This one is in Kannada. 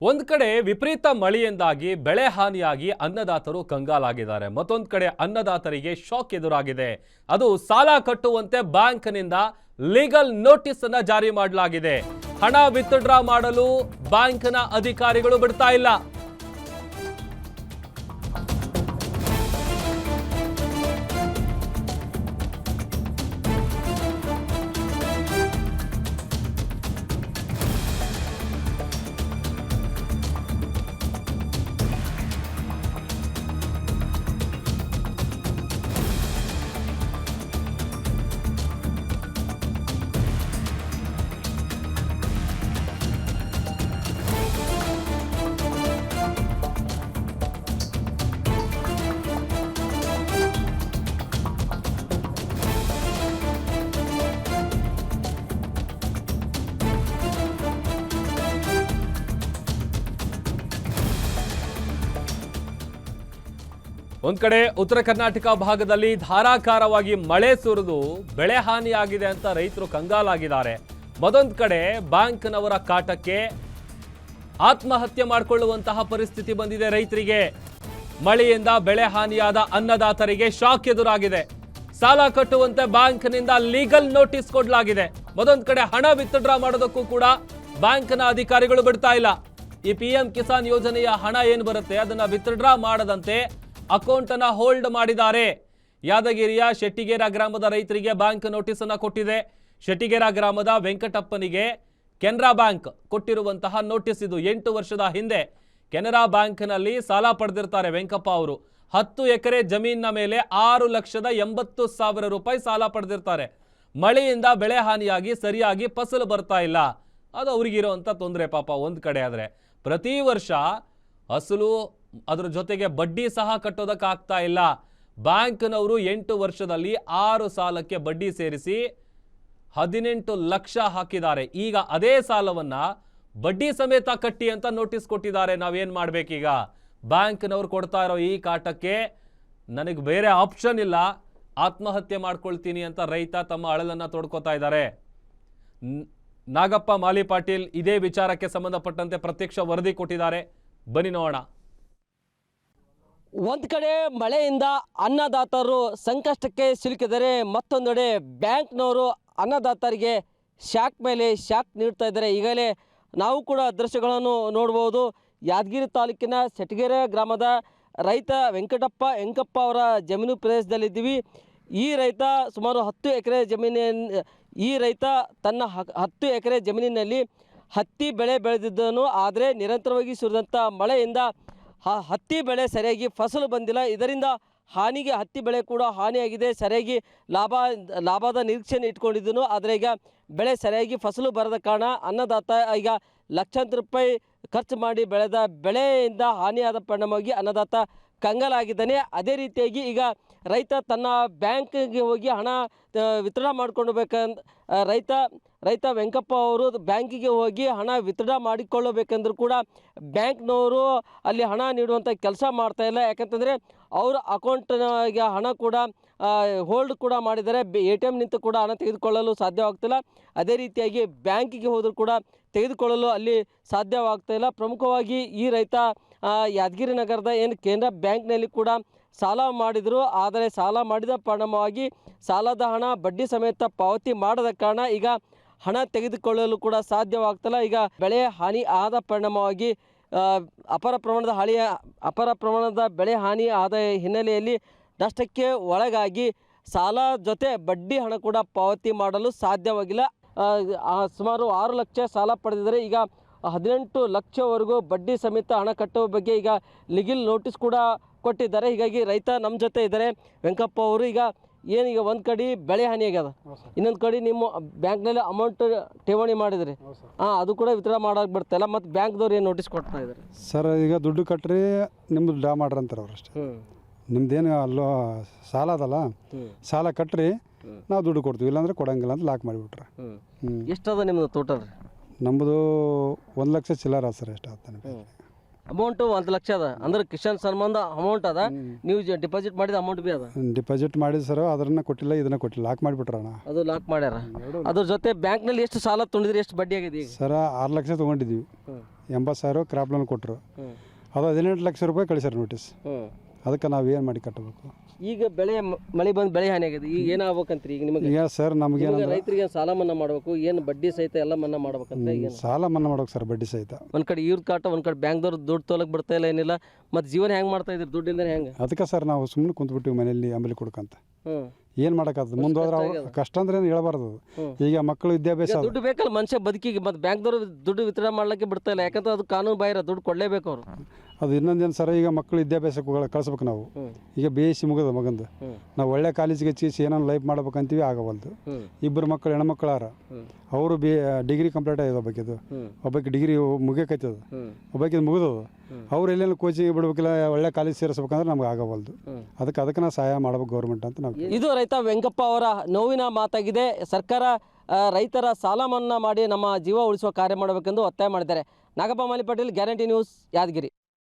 ಒಂದ್ ಕಡೆ ವಿಪರೀತ ಮಳೆಯಿಂದಾಗಿ ಬೆಳೆ ಹಾನಿಯಾಗಿ ಅನ್ನದಾತರು ಕಂಗಾಲಾಗಿದ್ದಾರೆ. ಮತ್ತೊಂದು ಕಡೆ ಅನ್ನದಾತರಿಗೆ ಶಾಕ್ ಎದುರಾಗಿದೆ. ಅದು ಸಾಲ ಕಟ್ಟುವಂತೆ ಬ್ಯಾಂಕ್ನಿಂದ ಲೀಗಲ್ ನೋಟಿಸ್ ಅನ್ನ ಜಾರಿ ಮಾಡಲಾಗಿದೆ. ಹಣ ವಿತ್ಡ್ರಾ ಮಾಡಲು ಬ್ಯಾಂಕ್ನ ಅಧಿಕಾರಿಗಳು ಬಿಡ್ತಾ ಇಲ್ಲ. ಒಂದ್ ಕಡೆ ಉತ್ತರ ಕರ್ನಾಟಕ ಭಾಗದಲ್ಲಿ ಧಾರಾಕಾರವಾಗಿ ಮಳೆ ಸುರಿದು ಬೆಳೆ ಹಾನಿಯಾಗಿದೆ ಅಂತ ರೈತರು ಕಂಗಾಲಾಗಿದ್ದಾರೆ. ಮತ್ತೊಂದು ಕಡೆ ಬ್ಯಾಂಕ್ನವರ ಕಾಟಕ್ಕೆ ಆತ್ಮಹತ್ಯೆ ಮಾಡಿಕೊಳ್ಳುವಂತಹ ಪರಿಸ್ಥಿತಿ ಬಂದಿದೆ ರೈತರಿಗೆ. ಮಳೆಯಿಂದ ಬೆಳೆ ಹಾನಿಯಾದ ಅನ್ನದಾತರಿಗೆ ಶಾಕ್ ಎದುರಾಗಿದೆ. ಸಾಲ ಕಟ್ಟುವಂತೆ ಬ್ಯಾಂಕ್ನಿಂದ ಲೀಗಲ್ ನೋಟಿಸ್ ಕೊಡಲಾಗಿದೆ. ಮತ್ತೊಂದು ಕಡೆ ಹಣ ವಿತ್ಡ್ರಾ ಮಾಡೋದಕ್ಕೂ ಕೂಡ ಬ್ಯಾಂಕ್ನ ಅಧಿಕಾರಿಗಳು ಬಿಡ್ತಾ ಇಲ್ಲ. ಈ PM ಕಿಸಾನ್ ಯೋಜನೆಯ ಹಣ ಏನು ಬರುತ್ತೆ ಅದನ್ನ ವಿತ್ಡ್ರಾ ಮಾಡದಂತೆ ಅಕೌಂಟ್ ಅನ್ನ ಹೋಲ್ಡ್ ಮಾಡಿದ್ದಾರೆ. ಯಾದಗಿರಿಯ ಶೆಟ್ಟಿಗೇರ ಗ್ರಾಮದ ರೈತರಿಗೆ ಬ್ಯಾಂಕ್ ನೋಟಿಸ್ ಅನ್ನ ಕೊಟ್ಟಿದೆ. ಶೆಟ್ಟಿಗೇರ ಗ್ರಾಮದ ವೆಂಕಟಪ್ಪನಿಗೆ ಕೆನರಾ ಬ್ಯಾಂಕ್ ಕೊಟ್ಟಿರುವಂತಹ ನೋಟಿಸ್ ಇದು. 8 ವರ್ಷದ ಹಿಂದೆ ಕೆನರಾ ಬ್ಯಾಂಕ್ನಲ್ಲಿ ಸಾಲ ಪಡೆದಿರ್ತಾರೆ ವೆಂಕಪ್ಪ ಅವರು. 10 ಎಕರೆ ಜಮೀನಿನ ಮೇಲೆ 6,80,000 ರೂಪಾಯಿ ಸಾಲ ಪಡೆದಿರ್ತಾರೆ. ಮಳೆಯಿಂದ ಬೆಳೆ ಹಾನಿಯಾಗಿ ಸರಿಯಾಗಿ ಫಸಲು ಬರ್ತಾ ಇಲ್ಲ. ಅದು ಅವ್ರಿಗಿರುವಂಥ ತೊಂದರೆ ಪಾಪ. ಒಂದು ಕಡೆ ಆದರೆ ಪ್ರತಿ ವರ್ಷ ಅಸಲು ಅದರ ಜೊತೆಗೆ ಬಡ್ಡಿ ಸಹ ಕಟ್ಟೋದಕ್ಕಾಗ್ತಾ ಇಲ್ಲ. ಬ್ಯಾಂಕ್ನವರು 8 ವರ್ಷದಲ್ಲಿ 6 ಸಾಲಕ್ಕೆ ಬಡ್ಡಿ ಸೇರಿಸಿ 18 ಲಕ್ಷ ಹಾಕಿದ್ದಾರೆ. ಈಗ ಅದೇ ಸಾಲವನ್ನ ಬಡ್ಡಿ ಸಮೇತ ಕಟ್ಟಿ ಅಂತ ನೋಟಿಸ್ ಕೊಟ್ಟಿದ್ದಾರೆ. ನಾವೇನ್ ಮಾಡ್ಬೇಕೀಗ? ಬ್ಯಾಂಕ್ನವ್ರು ಕೊಡ್ತಾ ಇರೋ ಈ ಕಾಟಕ್ಕೆ ನನಗೆ ಬೇರೆ ಆಪ್ಷನ್ ಇಲ್ಲ, ಆತ್ಮಹತ್ಯೆ ಮಾಡ್ಕೊಳ್ತೀನಿ ಅಂತ ರೈತ ತಮ್ಮ ಅಳಲನ್ನ ತೋಡ್ಕೋತಾ ಇದ್ದಾರೆ. ನಾಗಪ್ಪ ಮಾಲಿ ಪಾಟೀಲ್ ಇದೇ ವಿಚಾರಕ್ಕೆ ಸಂಬಂಧಪಟ್ಟಂತೆ ಪ್ರತ್ಯಕ್ಷ ವರದಿ ಕೊಟ್ಟಿದ್ದಾರೆ. ಬನ್ನಿ ನೋಡೋಣ. ಒಂದು ಕಡೆ ಮಳೆಯಿಂದ ಅನ್ನದಾತರು ಸಂಕಷ್ಟಕ್ಕೆ ಸಿಲುಕಿದರೆ, ಮತ್ತೊಂದೆಡೆ ಬ್ಯಾಂಕ್ನವರು ಅನ್ನದಾತರಿಗೆ ಶಾಕ್ ಮೇಲೆ ಶಾಕ್ ನೀಡ್ತಾ ಇದ್ದಾರೆ. ಈಗಲೇ ನಾವು ಕೂಡ ದೃಶ್ಯಗಳನ್ನು ನೋಡ್ಬೋದು. ಯಾದಗಿರಿ ತಾಲೂಕಿನ ಶೆಟ್ಟಿಗೇರ ಗ್ರಾಮದ ರೈತ ವೆಂಕಪ್ಪ ಅವರ ಜಮೀನು ಪ್ರದೇಶದಲ್ಲಿದ್ದೀವಿ. ಈ ರೈತ ಸುಮಾರು 10 ಎಕರೆ ಈ ರೈತ ತನ್ನ 10 ಎಕರೆ ಜಮೀನಿನಲ್ಲಿ ಹತ್ತಿ ಬೆಳೆ ಬೆಳೆದಿದ್ದನು. ಆದರೆ ನಿರಂತರವಾಗಿ ಸುರಿದಂಥ ಮಳೆಯಿಂದ ಹತ್ತಿ ಬೆಳೆ ಸರಿಯಾಗಿ ಫಸಲು ಬಂದಿಲ್ಲ. ಇದರಿಂದ ಹತ್ತಿ ಬೆಳೆ ಕೂಡ ಹಾನಿಯಾಗಿದೆ. ಸರಿಯಾಗಿ ಲಾಭದ ನಿರೀಕ್ಷೆಯನ್ನು ಇಟ್ಕೊಂಡಿದ್ದನು. ಆದರೆ ಈಗ ಬೆಳೆ ಸರಿಯಾಗಿ ಫಸಲು ಬರದ ಕಾರಣ ಅನ್ನದಾತ ಈಗ ಲಕ್ಷಾಂತರ ರೂಪಾಯಿ ಖರ್ಚು ಮಾಡಿ ಬೆಳೆದ ಬೆಳೆಯಿಂದ ಹಾನಿಯಾದ ಪರಿಣಾಮವಾಗಿ ಅನ್ನದಾತ ಕಂಗಾಲಾಗಿದ್ದಾನೆ. ಅದೇ ರೀತಿಯಾಗಿ ಈಗ ರೈತ ತನ್ನ ಬ್ಯಾಂಕ್ಗೆ ಹೋಗಿ ಹಣ ವಿತ್ಡ್ರಾ ಮಾಡ್ಕೊಳ್ಬೇಕಂತ ರೈತ ವೆಂಕಪ್ಪ ಅವರು ಬ್ಯಾಂಕಿಗೆ ಹೋಗಿ ಹಣ ವಿತ್ಡ್ರಾ ಮಾಡಿಕೊಳ್ಳಬೇಕೆಂದರೂ ಕೂಡ ಬ್ಯಾಂಕ್ನವರು ಅಲ್ಲಿ ಹಣ ನೀಡುವಂಥ ಕೆಲಸ ಮಾಡ್ತಾಯಿಲ್ಲ. ಯಾಕಂತಂದರೆ ಅವರ ಅಕೌಂಟ್ಗೆ ಹಣ ಕೂಡ ಹೋಲ್ಡ್ ಕೂಡ ಮಾಡಿದ್ದಾರೆ. ATM ನಿಂತು ಕೂಡ ಹಣ ತೆಗೆದುಕೊಳ್ಳಲು ಸಾಧ್ಯವಾಗ್ತಿಲ್ಲ. ಅದೇ ರೀತಿಯಾಗಿ ಬ್ಯಾಂಕಿಗೆ ಹೋದರೂ ಕೂಡ ತೆಗೆದುಕೊಳ್ಳಲು ಅಲ್ಲಿ ಸಾಧ್ಯವಾಗ್ತಾಯಿಲ್ಲ. ಪ್ರಮುಖವಾಗಿ ಈ ರೈತ ಯಾದಗಿರಿ ನಗರದ ಕೆನರಾ ಬ್ಯಾಂಕ್ನಲ್ಲಿ ಕೂಡ ಸಾಲ ಮಾಡಿದರು. ಆದರೆ ಸಾಲ ಮಾಡಿದ ಪರಿಣಾಮವಾಗಿ ಸಾಲದ ಹಣ ಬಡ್ಡಿ ಸಮೇತ ಪಾವತಿ ಮಾಡದ ಕಾರಣ ಈಗ ಹಣ ತೆಗೆದುಕೊಳ್ಳಲು ಕೂಡ ಸಾಧ್ಯವಾಗ್ತಿಲ್ಲ. ಈಗ ಬೆಳೆ ಹಾನಿ ಆದ ಪರಿಣಾಮವಾಗಿ ಅಪಾರ ಪ್ರಮಾಣದ ಬೆಳೆ ಹಾನಿ ಆದ ಹಿನ್ನೆಲೆಯಲ್ಲಿ ನಷ್ಟಕ್ಕೆ ಒಳಗಾಗಿ ಸಾಲ ಜೊತೆ ಬಡ್ಡಿ ಹಣ ಕೂಡ ಪಾವತಿ ಮಾಡಲು ಸಾಧ್ಯವಾಗಿಲ್ಲ. ಸುಮಾರು 6 ಲಕ್ಷ ಸಾಲ ಪಡೆದಿದ್ದಾರೆ. ಈಗ 18 ಲಕ್ಷವರೆಗೂ ಬಡ್ಡಿ ಸಮೇತ ಹಣ ಕಟ್ಟುವ ಬಗ್ಗೆ ಈಗ ಲೀಗಲ್ ನೋಟಿಸ್ ಕೂಡ ಕೊಟ್ಟಿದ್ದಾರೆ. ಹೀಗಾಗಿ ರೈತ ನಮ್ಮ ಜೊತೆ ಇದ್ದಾರೆ. ವೆಂಕಪ್ಪ ಅವರು ಈಗ ಏನೀಗ ಒಂದು ಕಡೆ ಬೆಳೆ ಹಾನಿ ಆಗ್ಯದ, ಇನ್ನೊಂದು ಕಡೆ ನಿಮ್ಮ ಬ್ಯಾಂಕ್ನಲ್ಲಿ ಅಮೌಂಟ್ ಠೇವಣಿ ಮಾಡಿದ್ರಿ, ಅದು ಕೂಡ ವಿತ್ಡ್ರಾ ಮಾಡೋಕೆ ಬರ್ತಾಯಿಲ್ಲ. ಮತ್ತು ಬ್ಯಾಂಕ್ದವ್ರು ಏನು ನೋಟಿಸ್ ಕೊಡ್ತಾ ಇದ್ದಾರೆ? ಸರ್ ಈಗ ದುಡ್ಡು ಕಟ್ಟ್ರಿ ನಿಮ್ಮದು ಡ್ರಾ ಮಾಡ್ರಿ ಅಂತಾರೆ ಅವ್ರು ಅಷ್ಟೇ. ನಿಮ್ದೇನು ಅಲ್ಲೋ ಸಾಲ ಅದಲ್ಲ, ಸಾಲ ಕಟ್ಟ್ರಿ ನಾವು ದುಡ್ಡು ಕೊಡ್ತೀವಿ, ಇಲ್ಲಾಂದ್ರೆ ಕೊಡಂಗಿಲ್ಲ ಅಂತ ಲಾಕ್ ಮಾಡಿಬಿಟ್ರೆ. ಎಷ್ಟದ ನಿಮ್ಮದು ಟೋಟಲ್? ನಮ್ಮದು 1 ಲಕ್ಷ ಚಿಲ್ಲರ ಸರ್. ಎಷ್ಟು ಆಗ್ತಾನೆ ಅಮೌಂಟು 1 ಲಕ್ಷ ಅದ ಅಂದ್ರೆ ಕಿಸಾನ್ ಸನ್ಮಾನ್ ಅಮೌಂಟ್ ಅದ, ನೀವು ಡಿಪಾಸಿಟ್ ಮಾಡಿದ ಅಮೌಂಟ್ ಬಿ ಅದ. ಡಿಪಾಸಿಟ್ ಮಾಡಿದ ಸರ್ ಅದನ್ನ ಕೊಟ್ಟಿಲ್ಲ ಇದನ್ನ ಕೊಟ್ಟಿಲ್ಲ, ಲಾಕ್ ಮಾಡಿಬಿಟ್ರಣ್ಣ. ಅದು ಲಾಕ್ ಮಾಡ್ಯಾರ. ಅದ್ರ ಜೊತೆ ಬ್ಯಾಂಕ್ನಲ್ಲಿ ಎಷ್ಟು ಸಾಲ ತೊಗೊಂಡಿದ್ರಿ, ಎಷ್ಟು ಬಡ್ಡಿ ಆಗಿದೆ ಈಗ? ಸರ್ 6 ಲಕ್ಷ ತೊಗೊಂಡಿದ್ದೀವಿ, 80,000 ಕ್ರಾಪ್ ಲೋನ್ ಕೊಟ್ಟರು, ಅದು 18 ಲಕ್ಷ ರೂಪಾಯಿ ಕಳಿಸ್ಯಾರ ನೋಟಿಸ್. ಅದಕ್ಕೆ ನಾವು ಏನು ಮಾಡಿ ಕಟ್ಟಬೇಕು? ಈಗ ಬೆಳೆ ಮಳೆ ಬಂದು ಬೆಳೆ ಹಾನಿ ಆಗಿದೆ, ಈಗ ಏನಾಗ್ಬೇಕಂತ್ರಿ ಈಗ ನಿಮಗೆ? ಈಗ ಸರ್ ನಮಗೆ ರೈತರಿಗೆ ಸಾಲ ಮನ್ನಾ ಮಾಡಬೇಕು, ಏನು ಬಡ್ಡಿ ಸಹಿತ ಎಲ್ಲ ಮನ್ನಾ ಮಾಡ್ಬೇಕಂತ ಏನು ಸಾಲ ಮನ್ನಾ ಮಾಡ್ಬೇಕು ಸರ್, ಬಡ್ಡಿ ಸಹಿತ. ಒಂದು ಕಡೆ ಇವ್ರ ಕಾಟ, ಒಂದು ಕಡೆ ಬ್ಯಾಂಕ್ದವ್ರು ದುಡ್ಡು ತೊಲಕ್ ಬಿಡ್ತಾ ಇಲ್ಲ, ಏನಿಲ್ಲ. ಮತ್ತು ಜೀವನ ಹೆಂಗೆ ಮಾಡ್ತಾ ಇದ್ರಿ ದುಡ್ಡಿಂದ ಹೆಂಗೆ? ಅದಕ್ಕೆ ಸರ್ ನಾವು ಸುಮ್ಮನೆ ಕುಂತ್ಬಿಟ್ಟಿವಿ ಮನೆಯಲ್ಲಿ ಅಂಬಲಿ ಕೊಡ್ಕಂತ. ಏನು ಮಾಡೋಕ್ಕಾಗ್ತದೆ? ಮುಂದೆ ಹೋದ್ರೆ ಅವ್ರು ಕಷ್ಟ ಅಂದ್ರೆ ಏನು ಹೇಳ್ಬಾರ್ದು. ಈಗ ಮಕ್ಕಳು ವಿದ್ಯಾಭ್ಯಾಸ ದುಡ್ಡು ಬೇಕಲ್ಲ ಮನುಷ್ಯ ಬದುಕಿಗೆ, ಮತ್ತು ಬ್ಯಾಂಕ್ದವ್ರು ದುಡ್ಡು ವಿತರಣೆ ಮಾಡ್ಲಿಕ್ಕೆ ಬಿಡ್ತಾ ಇಲ್ಲ, ಯಾಕಂದ್ರೆ ಅದು ಕಾನೂನು ಬಾಹಿರ, ದುಡ್ಡು ಕೊಡಲೇಬೇಕು ಅವರು. ಅದು ಇನ್ನೊಂದೇನು ಸರ್, ಈಗ ಮಕ್ಕಳು ವಿದ್ಯಾಭ್ಯಾಸಕ್ಕೆ ಕಳಿಸ್ಬೇಕು ನಾವು. ಈಗ ಬೇಯಿಸಿ ಮುಗಿದ ಮಗಂದು ನಾವು ಒಳ್ಳೆ ಕಾಲೇಜಿಗೆ ಹಚ್ಚಿಸಿ ಏನೋ ಲೈಫ್ ಮಾಡ್ಬೇಕಂತೀವಿ, ಆಗವಲ್ದು. ಇಬ್ಬರು ಮಕ್ಕಳು ಹೆಣ್ಮಕ್ಳಾರ, ಅವರು ಡಿಗ್ರಿ ಕಂಪ್ಲೀಟ್ ಆಗಿದೆ, ಒಬ್ಬಕ್ಕೆ ಡಿಗ್ರಿ ಮುಗಿಯಕೈತದ, ಒಬ್ಬಕ್ಕೆ ಮುಗಿದದು. ಅವ್ರು ಎಲ್ಲೇನು ಕೋಚಿಂಗ್ ಬಿಡ್ಬೇಕಿಲ್ಲ, ಒಳ್ಳೆ ಕಾಲೇಜ್ ಸೇರಿಸ್ಬೇಕಂದ್ರೆ ನಮ್ಗೆ ಆಗವಲ್ದು. ಅದಕ್ಕೆ ನಾವು ಸಹಾಯ ಮಾಡ್ಬೇಕು ಗೌರ್ಮೆಂಟ್ ಅಂತ ನಾವು. ಇದು ರೈತ ವೆಂಕಪ್ಪ ಅವರ ನೋವಿನ ಮಾತಾಗಿದೆ. ಸರ್ಕಾರ ರೈತರ ಸಾಲ ಮನ್ನಾ ಮಾಡಿ ನಮ್ಮ ಜೀವ ಉಳಿಸುವ ಕಾರ್ಯ ಮಾಡಬೇಕೆಂದು ಒತ್ತಾಯ ಮಾಡಿದ್ದಾರೆ. ನಾಗಪ್ಪ ಮಾಲಿ ಪಾಟೀಲ್, ಗ್ಯಾರಂಟಿ ನ್ಯೂಸ್, ಯಾದಗಿರಿ.